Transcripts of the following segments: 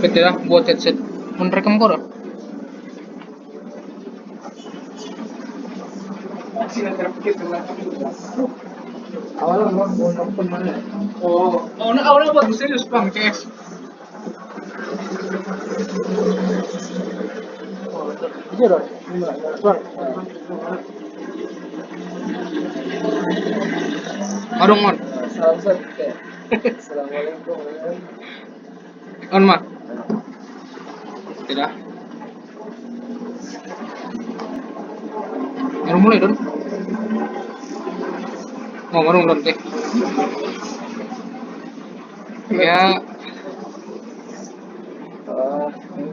Betul buat headset. Merekam kok? Awalnya mau nonton mana? Awalnya buat serius bang, CS. Iya dong. Bang. Marung on. Salam set. Assalamualaikum. On mah. Tidak. Marung mulai dong. Mau marung dong teh. Ya.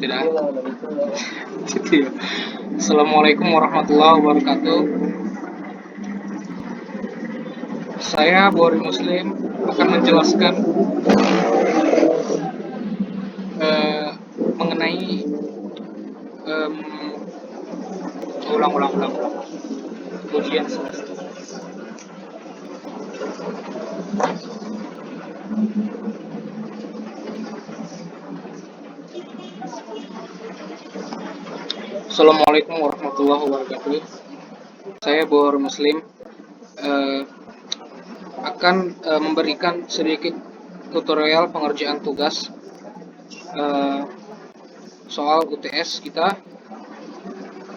Tidak. Gitu ya. Assalamualaikum warahmatullahi wabarakatuh. Saya Bori Muslim akan menjelaskan mengenai ulang ujian semester. Assalamualaikum warahmatullahi wabarakatuh. Saya Bori Muslim akan memberikan sedikit tutorial pengerjaan tugas soal UTS kita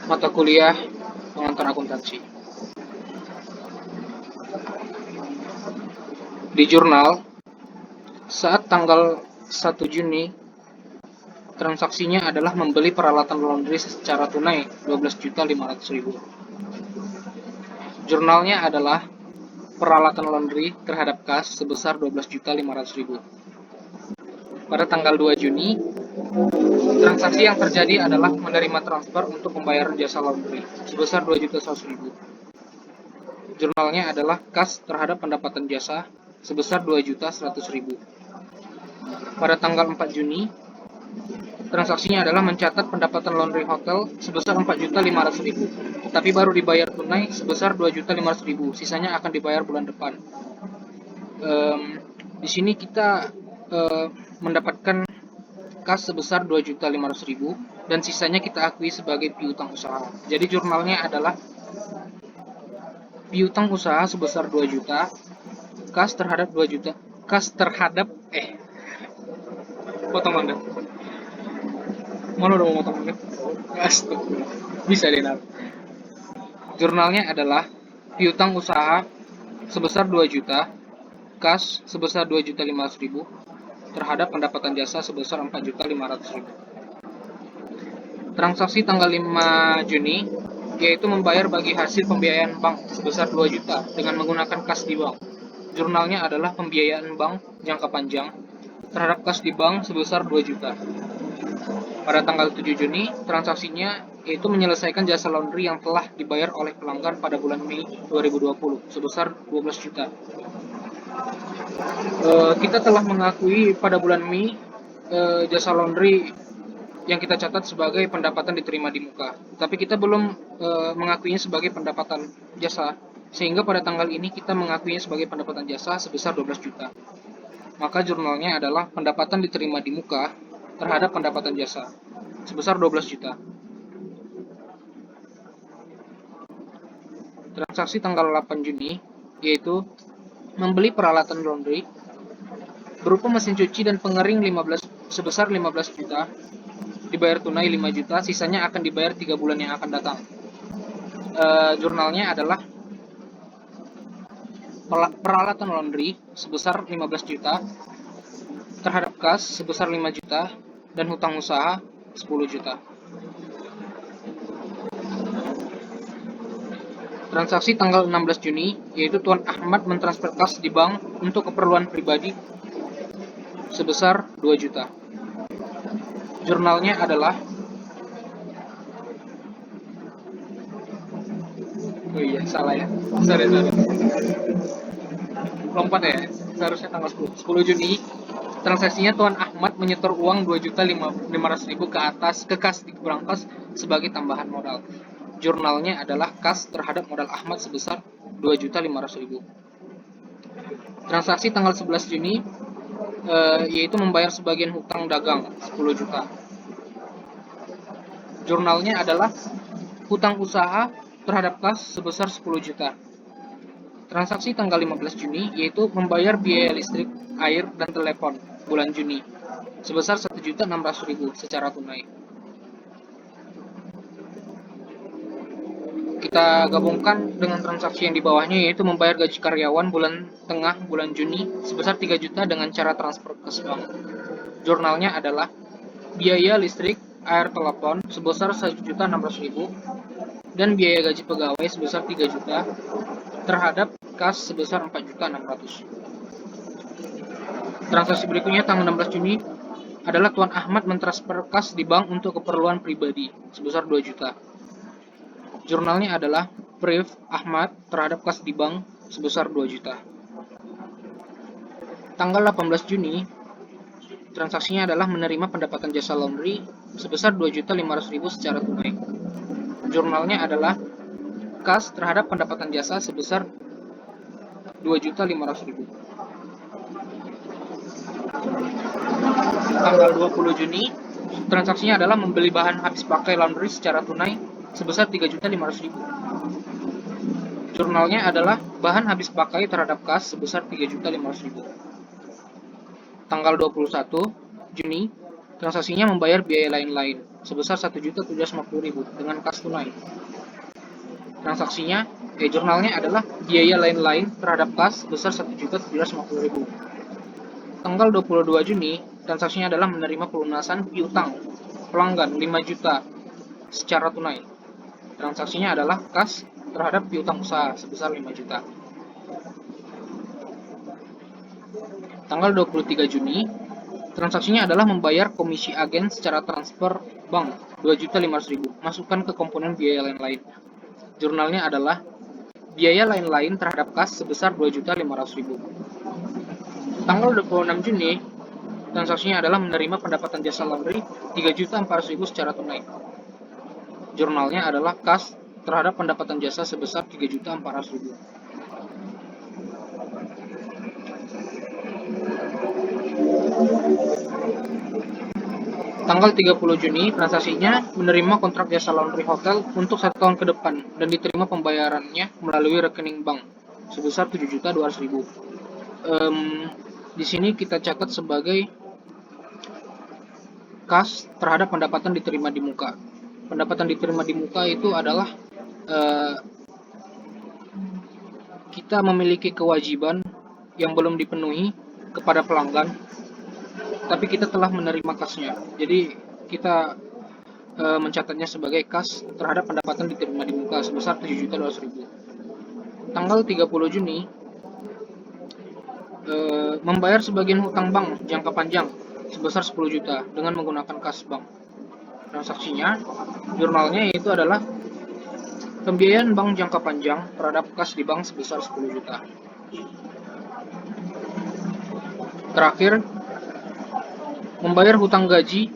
mata kuliah pengantar akuntansi. Di jurnal saat tanggal 1 Juni transaksinya adalah membeli peralatan laundry secara tunai 12.500.000. Jurnalnya adalah peralatan laundry terhadap kas sebesar 12.500.000. Pada tanggal 2 Juni, transaksi yang terjadi adalah menerima transfer untuk pembayaran jasa laundry sebesar 2.100.000. Jurnalnya adalah kas terhadap pendapatan jasa sebesar 2.100.000. Pada tanggal 4 Juni, transaksinya adalah mencatat pendapatan laundry hotel sebesar 4.500.000, tapi baru dibayar tunai sebesar 2.500.000. Sisanya akan dibayar bulan depan. Di sini kita mendapatkan kas sebesar 2.500.000 dan sisanya kita akui sebagai piutang usaha. Jadi jurnalnya adalah piutang usaha sebesar 2 juta, kas terhadap 2 juta, kas terhadap potong mangga. Mana dong potong mangga? Bisa deh nar. Jurnalnya adalah piutang usaha sebesar 2 juta, kas sebesar 2.500.000 terhadap pendapatan jasa sebesar 4.500.000. Transaksi tanggal 5 Juni yaitu membayar bagi hasil pembiayaan bank sebesar 2 juta dengan menggunakan kas di bank. Jurnalnya adalah pembiayaan bank jangka panjang terhadap kas di bank sebesar 2 juta. Pada tanggal 7 Juni, transaksinya yaitu menyelesaikan jasa laundry yang telah dibayar oleh pelanggan pada bulan Mei 2020 sebesar 12 juta. Kita telah mengakui pada bulan Mei jasa laundry yang kita catat sebagai pendapatan diterima di muka, tapi kita belum mengakuinya sebagai pendapatan jasa, sehingga pada tanggal ini kita mengakuinya sebagai pendapatan jasa sebesar 12 juta. Maka jurnalnya adalah pendapatan diterima di muka terhadap pendapatan jasa sebesar 12 juta. Transaksi tanggal 8 Juni yaitu membeli peralatan laundry berupa mesin cuci dan pengering sebesar 15 juta, dibayar tunai 5 juta, sisanya akan dibayar 3 bulan yang akan datang. Jurnalnya adalah peralatan laundry sebesar 15 juta terhadap kas sebesar 5 juta dan hutang usaha 10 juta. Transaksi tanggal 16 Juni yaitu Tuan Ahmad mentransfer kas di bank untuk keperluan pribadi sebesar 2 juta. Jurnalnya adalah salah ya. Sorry. Lompat ya. Seharusnya tanggal 10 Juni. Transaksinya Tuan Ahmad menyetor uang 2.500.000 ke kas di berangkas sebagai tambahan modal. Jurnalnya adalah kas terhadap modal Ahmad sebesar 2.500.000. Transaksi tanggal 11 Juni yaitu membayar sebagian hutang dagang 10 juta. Jurnalnya adalah hutang usaha terhadap kas sebesar 10 juta. Transaksi tanggal 15 Juni yaitu membayar biaya listrik, air, dan telepon bulan Juni sebesar 1.600.000 secara tunai. Kita gabungkan dengan transaksi yang di bawahnya yaitu membayar gaji karyawan bulan tengah bulan Juni sebesar 3 juta dengan cara transfer ke bank. Jurnalnya adalah biaya listrik, air, telepon sebesar 1.600.000 dan biaya gaji pegawai sebesar 3 juta terhadap kas sebesar 4.600.000. Transaksi berikutnya tanggal 16 Juni adalah Tuan Ahmad mentransfer kas di bank untuk keperluan pribadi sebesar 2 juta. Jurnalnya adalah Brief Ahmad terhadap kas di bank sebesar 2 juta. Tanggal 18 Juni, transaksinya adalah menerima pendapatan jasa laundry sebesar 2.500.000 secara tunai. Jurnalnya adalah kas terhadap pendapatan jasa sebesar 2.500.000. Tanggal 20 Juni, transaksinya adalah membeli bahan habis pakai laundry secara tunai sebesar 3.500.000. Jurnalnya adalah bahan habis pakai terhadap kas sebesar 3.500.000. Tanggal 21 Juni, transaksinya membayar biaya lain-lain sebesar 1.750.000 dengan kas tunai. Jurnalnya adalah biaya lain-lain terhadap kas sebesar 1.750.000. Tanggal 22 Juni, transaksinya adalah menerima pelunasan piutang pelanggan 5 juta secara tunai. Transaksinya adalah kas terhadap piutang usaha sebesar 5 juta. Tanggal 23 Juni, transaksinya adalah membayar komisi agen secara transfer bank 2.500.000, masukkan ke komponen biaya lain-lain. Jurnalnya adalah biaya lain-lain terhadap kas sebesar 2.500.000. Tanggal 26 Juni, transaksinya adalah menerima pendapatan jasa laundry 3.400.000 secara tunai. Jurnalnya adalah kas terhadap pendapatan jasa sebesar 3.400.000. Tanggal 30 Juni, transaksinya menerima kontrak jasa laundry hotel untuk 1 tahun ke depan dan diterima pembayarannya melalui rekening bank sebesar 7.200.000. Di sini kita catat sebagai kas terhadap pendapatan diterima di muka. Pendapatan diterima di muka itu adalah kita memiliki kewajiban yang belum dipenuhi kepada pelanggan, tapi kita telah menerima kasnya. Jadi kita mencatatnya sebagai kas terhadap pendapatan diterima di muka sebesar 7.200.000. Tanggal 30 Juni, membayar sebagian hutang bank jangka panjang sebesar 10 juta dengan menggunakan kas bank. Transaksinya, jurnalnya yaitu adalah pembiayaan bank jangka panjang terhadap kas di bank sebesar 10 juta. Terakhir, membayar hutang gaji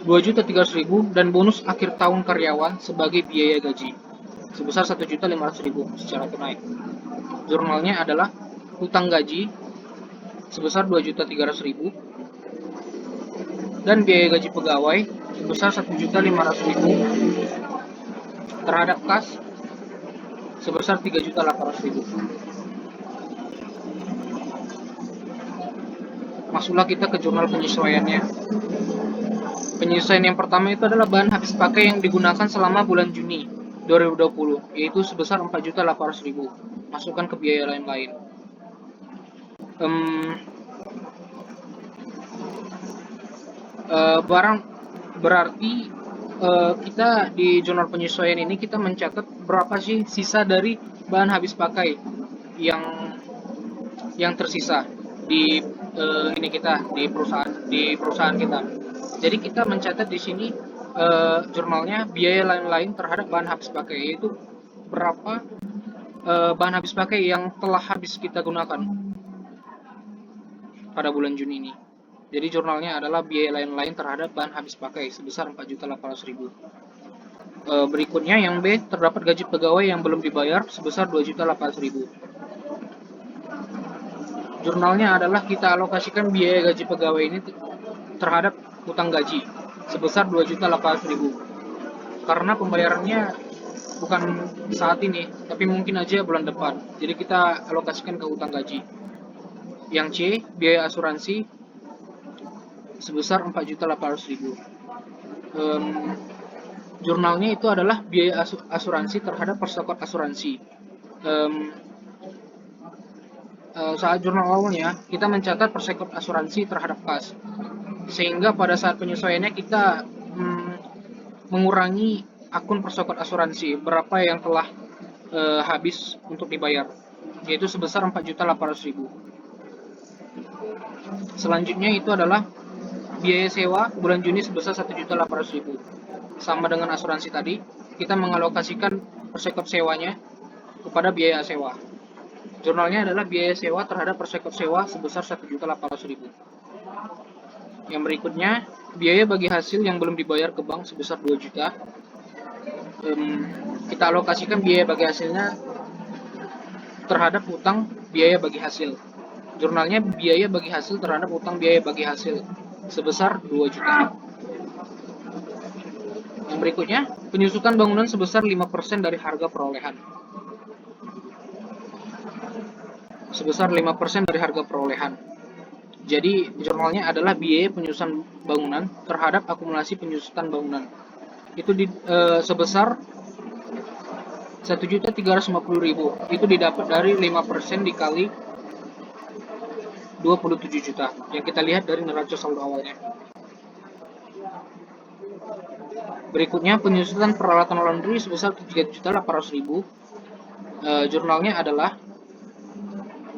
2.300.000 dan bonus akhir tahun karyawan sebagai biaya gaji sebesar 1.500.000 secara tunai. Jurnalnya adalah hutang gaji sebesar 2.300.000 dan biaya gaji pegawai sebesar 1.500.000 terhadap kas sebesar 3.800.000. Masuklah kita ke jurnal penyesuaiannya. Penyesuaian yang pertama itu adalah bahan habis pakai yang digunakan selama bulan Juni 2020, yaitu sebesar 4.800.000. Masukkan ke biaya lain-lain. Barang berarti kita di jurnal penyesuaian ini kita mencatat berapa sih sisa dari bahan habis pakai yang tersisa di di perusahaan kita. Jadi kita mencatat di sini jurnalnya biaya lain-lain terhadap bahan habis pakai, yaitu berapa bahan habis pakai yang telah habis kita gunakan pada bulan Juni ini. Jadi jurnalnya adalah biaya lain-lain terhadap bahan habis pakai sebesar 4.800.000. Berikutnya yang B, terdapat gaji pegawai yang belum dibayar sebesar 2.800.000. Jurnalnya adalah kita alokasikan biaya gaji pegawai ini terhadap utang gaji sebesar 2.800.000. Karena pembayarannya bukan saat ini, tapi mungkin aja bulan depan. Jadi kita alokasikan ke utang gaji. Yang C, biaya asuransi sebesar 4.800.000. Jurnalnya itu adalah biaya asuransi terhadap persekot asuransi. Saat jurnal awalnya kita mencatat persekot asuransi terhadap kas, sehingga pada saat penyesuaiannya kita mengurangi akun persekot asuransi berapa yang telah habis untuk dibayar, yaitu sebesar 4.800.000. Selanjutnya itu adalah biaya sewa bulan Juni sebesar 1.800.000. Sama dengan asuransi tadi, kita mengalokasikan persekot sewanya kepada biaya sewa. Jurnalnya adalah biaya sewa terhadap persekot sewa sebesar 1.800.000. Yang berikutnya, biaya bagi hasil yang belum dibayar ke bank sebesar 2 juta. Kita alokasikan biaya bagi hasilnya terhadap utang biaya bagi hasil. Jurnalnya biaya bagi hasil terhadap utang biaya bagi hasil sebesar 2 juta. Yang berikutnya, penyusutan bangunan sebesar 5% dari harga perolehan. Sebesar 5% dari harga perolehan. Jadi, jurnalnya adalah biaya penyusutan bangunan terhadap akumulasi penyusutan bangunan. Itu sebesar 1.350.000. Itu didapat dari 5% dikali 27 juta. Yang kita lihat dari neraca saldo awalnya. Berikutnya, penyusutan peralatan laundry sebesar 3.800.000. Jurnalnya adalah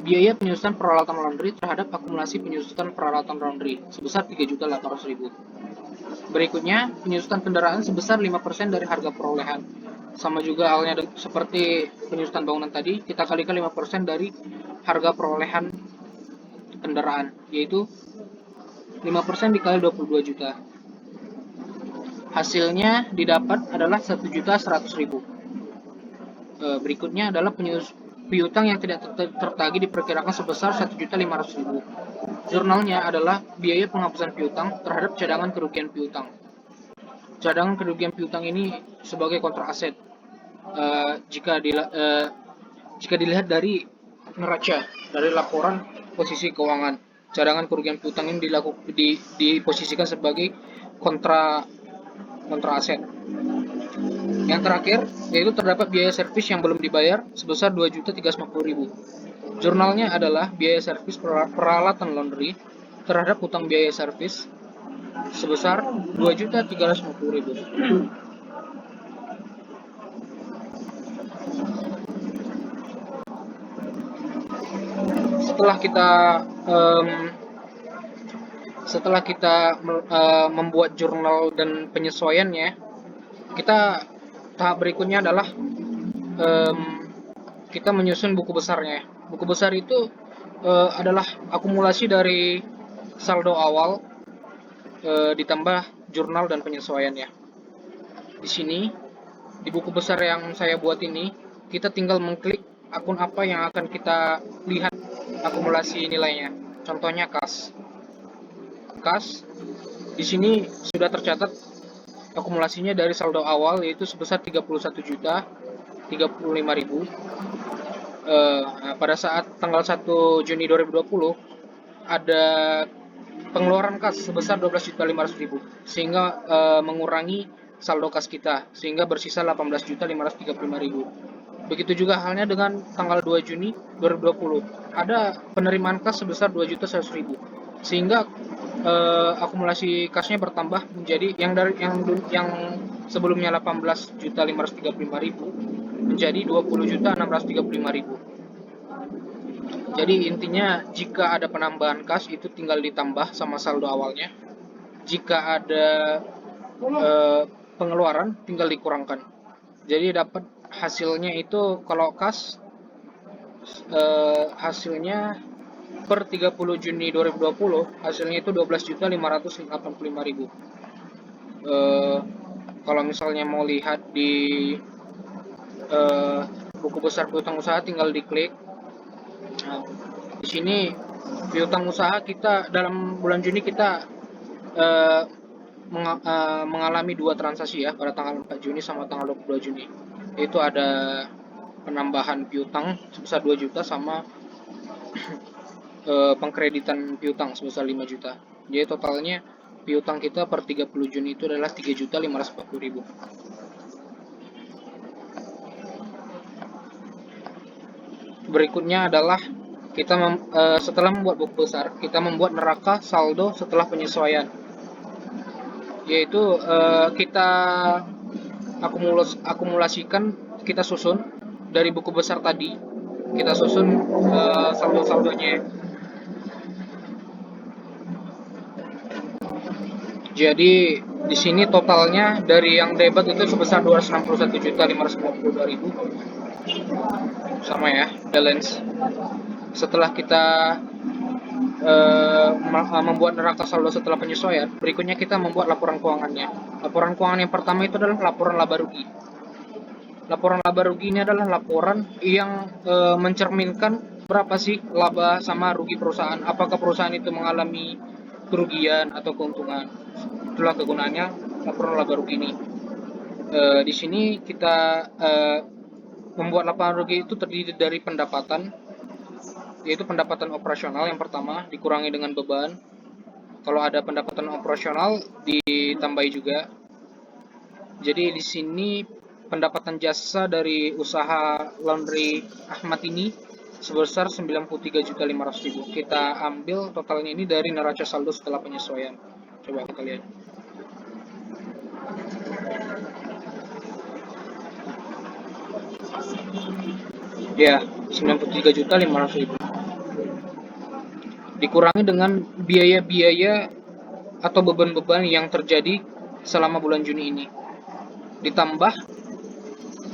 biaya penyusutan peralatan laundry terhadap akumulasi penyusutan peralatan laundry sebesar 3.800.000. Berikutnya, penyusutan kendaraan sebesar 5% dari harga perolehan. Sama juga halnya seperti penyusutan bangunan tadi, kita kalikan 5% dari harga perolehan kendaraan, yaitu 5% dikali 22 juta. Hasilnya didapat adalah 1.100.000. Berikutnya adalah piutang yang tidak tertagih diperkirakan sebesar 1.500.000. Jurnalnya adalah biaya penghapusan piutang terhadap cadangan kerugian piutang. Cadangan kerugian piutang ini sebagai kontra aset. Jika dilihat dari neraca, dari laporan posisi keuangan, cadangan kerugian piutang ini diposisikan sebagai kontra aset. Yang terakhir, yaitu terdapat biaya servis yang belum dibayar sebesar 2.350.000. Jurnalnya adalah biaya servis peralatan laundry terhadap utang biaya servis sebesar 2.350.000. Setelah kita membuat jurnal dan penyesuaiannya, kita tahap berikutnya adalah kita menyusun buku besarnya. Buku besar itu adalah akumulasi dari saldo awal ditambah jurnal dan penyesuaiannya. Di sini, di buku besar yang saya buat ini, kita tinggal mengklik akun apa yang akan kita lihat akumulasi nilainya. Contohnya kas. Di sini sudah tercatat akumulasinya dari saldo awal, yaitu sebesar 31.035.000. Pada saat tanggal 1 Juni 2020 ada pengeluaran kas sebesar 12.500.000, sehingga mengurangi saldo kas kita, sehingga bersisa 18.535.000. Begitu juga halnya dengan tanggal 2 Juni 2020 ada penerimaan kas sebesar 2.100.000, sehingga akumulasi kasnya bertambah menjadi yang sebelumnya 18.535.000 menjadi 20.635.000. Jadi intinya, jika ada penambahan kas itu tinggal ditambah sama saldo awalnya. Jika ada pengeluaran tinggal dikurangkan. Jadi dapat hasilnya itu, kalau kas hasilnya per 30 Juni 2020 hasilnya itu 12.585.000. Kalau misalnya mau lihat di buku besar piutang usaha tinggal diklik. Nah, di sini Piutang usaha kita dalam bulan Juni kita mengalami 2 transaksi ya, pada tanggal 4 Juni sama tanggal 22 Juni. Itu ada penambahan piutang sebesar 2 juta sama pengkreditan piutang sebesar 5 juta. Jadi totalnya piutang kita per 30 Juni itu adalah 3.540.000. Berikutnya adalah kita setelah membuat buku besar, kita membuat neraca saldo setelah penyesuaian, yaitu kita akumulasikan, kita susun dari buku besar tadi, kita susun saldo-saldonya. Jadi di sini totalnya dari yang debit itu sebesar 261.552.000, sama ya, balance. Setelah kita membuat neraca saldo setelah penyesuaian, berikutnya kita membuat laporan keuangannya. Laporan keuangan yang pertama itu adalah laporan laba rugi. Laporan laba rugi ini adalah laporan yang mencerminkan berapa sih laba sama rugi perusahaan. Apakah perusahaan itu mengalami kerugian atau keuntungan. Itulah kegunaannya laporan laba rugi ini. Di sini kita membuat laporan rugi itu terdiri dari pendapatan, yaitu pendapatan operasional yang pertama dikurangi dengan beban. Kalau ada pendapatan operasional ditambahi juga. Jadi di sini pendapatan jasa dari usaha laundry Ahmad ini sebesar 93.500.000. Kita ambil totalnya ini dari neraca saldo setelah penyesuaian. Coba kita lihat. Ya, 93.500.000. Dikurangi dengan biaya-biaya atau beban-beban yang terjadi selama bulan Juni ini. Ditambah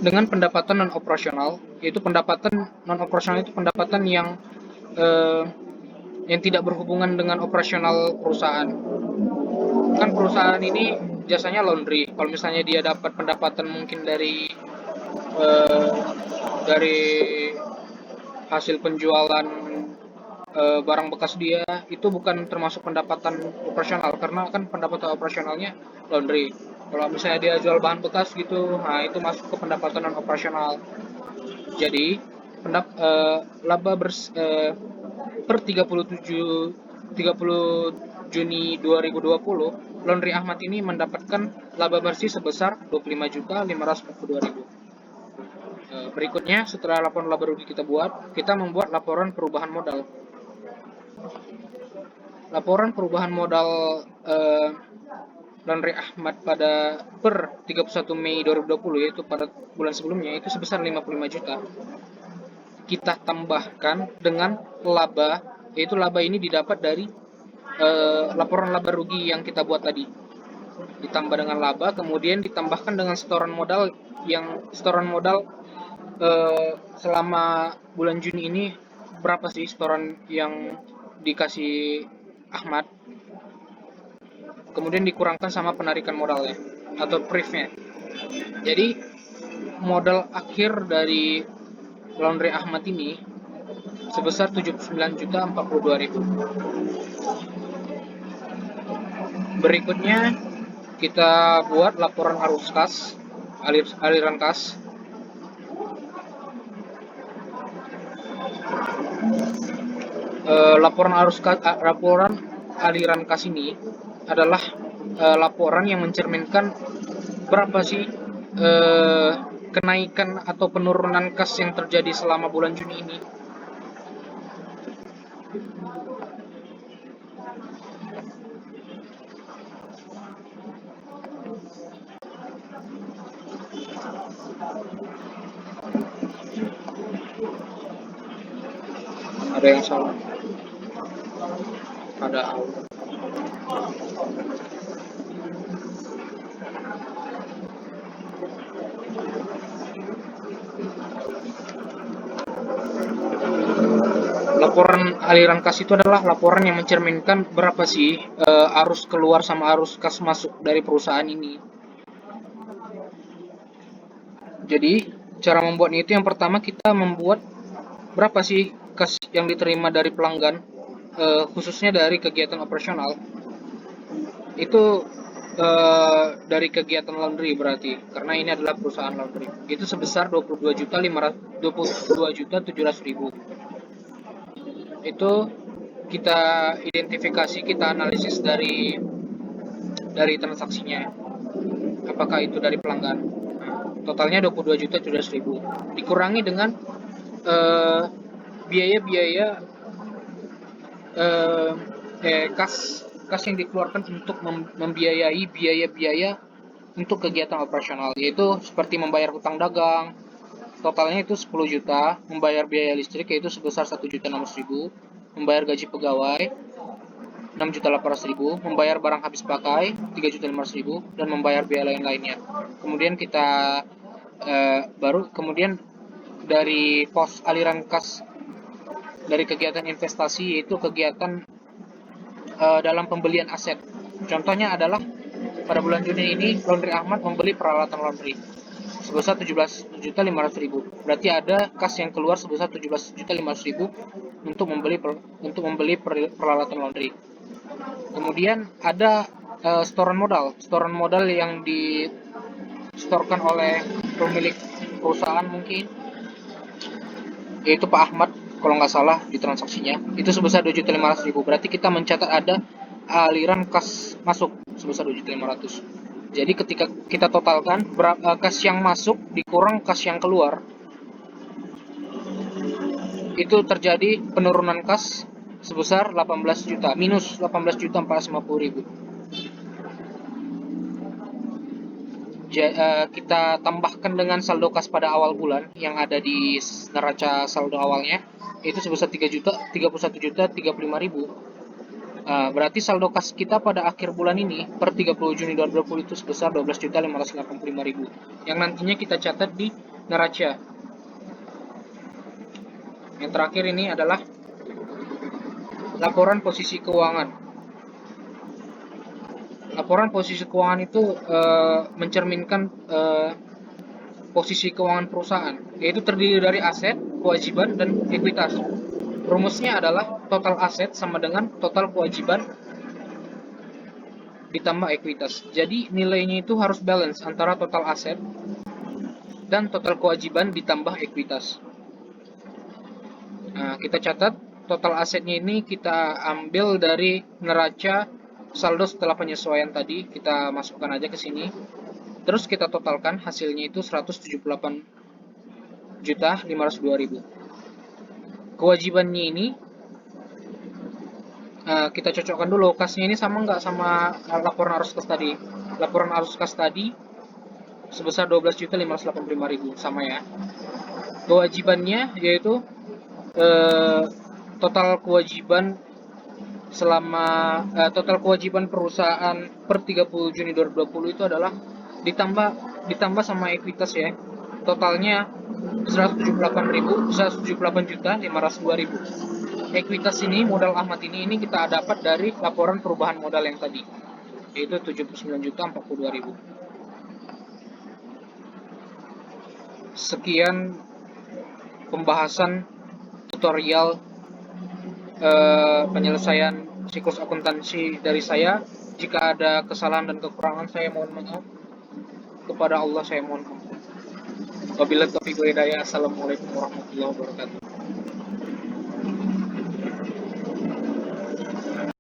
dengan pendapatan non operasional, yaitu pendapatan non operasional itu pendapatan yang tidak berhubungan dengan operasional perusahaan. Kan perusahaan ini jasanya laundry. Kalau misalnya dia dapat pendapatan mungkin dari hasil penjualan barang bekas dia, itu bukan termasuk pendapatan operasional, karena kan pendapatan operasionalnya laundry. Kalau misalnya dia jual bahan bekas gitu, nah itu masuk ke pendapatan non operasional. Jadi laba per 30 Juni 2020, Laundry Ahmad ini mendapatkan laba bersih sebesar 25.542.000. Berikutnya, setelah laporan laba rugi kita buat, kita membuat laporan perubahan modal. Laporan perubahan modal Laundry Ahmad pada per 31 Mei 2020, yaitu pada bulan sebelumnya, itu sebesar 55 juta. Kita tambahkan dengan laba, yaitu laba ini didapat dari laporan laba rugi yang kita buat tadi. Ditambah dengan laba, kemudian ditambahkan dengan setoran modal selama bulan Juni ini berapa sih setoran yang dikasih Ahmad, kemudian dikurangkan sama penarikan modalnya atau prefnya. Jadi modal akhir dari Laundry Ahmad ini sebesar 79.042.000. Berikutnya kita buat laporan arus kas, aliran kas. Laporan aliran kas ini adalah laporan yang mencerminkan berapa sih kenaikan atau penurunan kas yang terjadi selama bulan Juni ini. Ada yang salah? Ada. Laporan aliran kas itu adalah laporan yang mencerminkan berapa sih arus keluar sama arus kas masuk dari perusahaan ini. Jadi cara membuatnya itu yang pertama kita membuat berapa sih kas yang diterima dari pelanggan khususnya dari kegiatan operasional itu dari kegiatan laundry berarti, karena ini adalah perusahaan laundry, itu sebesar 22.700.000. Itu kita identifikasi, kita analisis dari transaksinya, apakah itu dari pelanggan. Totalnya 22.700.000 dikurangi dengan biaya-biaya kas yang dikeluarkan untuk membiayai biaya-biaya untuk kegiatan operasional, yaitu seperti membayar hutang dagang, totalnya itu 10 juta, membayar biaya listrik yaitu sebesar 1.600.000, membayar gaji pegawai 6.800.000, membayar barang habis pakai 3.500.000, dan membayar biaya lain-lainnya. Kemudian kita kemudian dari pos aliran kas dari kegiatan investasi, yaitu kegiatan dalam pembelian aset. Contohnya adalah pada bulan Juni ini Laundry Ahmad membeli peralatan laundry sebesar 17.500.000. Berarti ada kas yang keluar sebesar 17.500.000 untuk membeli peralatan laundry. Kemudian ada setoran modal yang disetorkan oleh pemilik perusahaan mungkin, yaitu Pak Ahmad kalau nggak salah di transaksinya, itu sebesar 2.500.000. Berarti kita mencatat ada aliran kas masuk sebesar 2.500.000. Jadi ketika kita totalkan kas yang masuk dikurang kas yang keluar, itu terjadi penurunan kas sebesar 18 juta, minus 18.450.000. Kita tambahkan dengan saldo kas pada awal bulan yang ada di neraca saldo awalnya, itu sebesar 31.035.000. Berarti saldo kas kita pada akhir bulan ini per 30 Juni 2020 itu sebesar 12.585.000 yang nantinya kita catat di neraca. Yang terakhir ini adalah laporan posisi keuangan. Laporan posisi keuangan itu mencerminkan posisi keuangan perusahaan, yaitu terdiri dari aset, kewajiban, dan ekuitas. Rumusnya adalah total aset sama dengan total kewajiban ditambah ekuitas. Jadi nilainya itu harus balance antara total aset dan total kewajiban ditambah ekuitas. Nah, kita catat total asetnya ini kita ambil dari neraca saldo setelah penyesuaian tadi, kita masukkan aja ke sini. Terus kita totalkan, hasilnya itu 178.502.000. Kewajibannya ini kita cocokkan dulu, kasnya ini sama nggak sama laporan arus kas tadi. Laporan arus kas tadi sebesar 12.585.000, sama ya. Kewajibannya yaitu total kewajiban total kewajiban perusahaan per 30 Juni 2020 itu adalah ditambah sama ekuitas ya. Totalnya 178.502.000. Ekuitas ini, modal Ahmad ini kita dapat dari laporan perubahan modal yang tadi, yaitu 79.042.000. Sekian pembahasan tutorial penyelesaian siklus akuntansi dari saya. Jika ada kesalahan dan kekurangan, saya mohon maaf. Kepada Allah saya mohon ampun. Wabillahi taufiq wal hidayah. Assalamualaikum warahmatullahi wabarakatuh.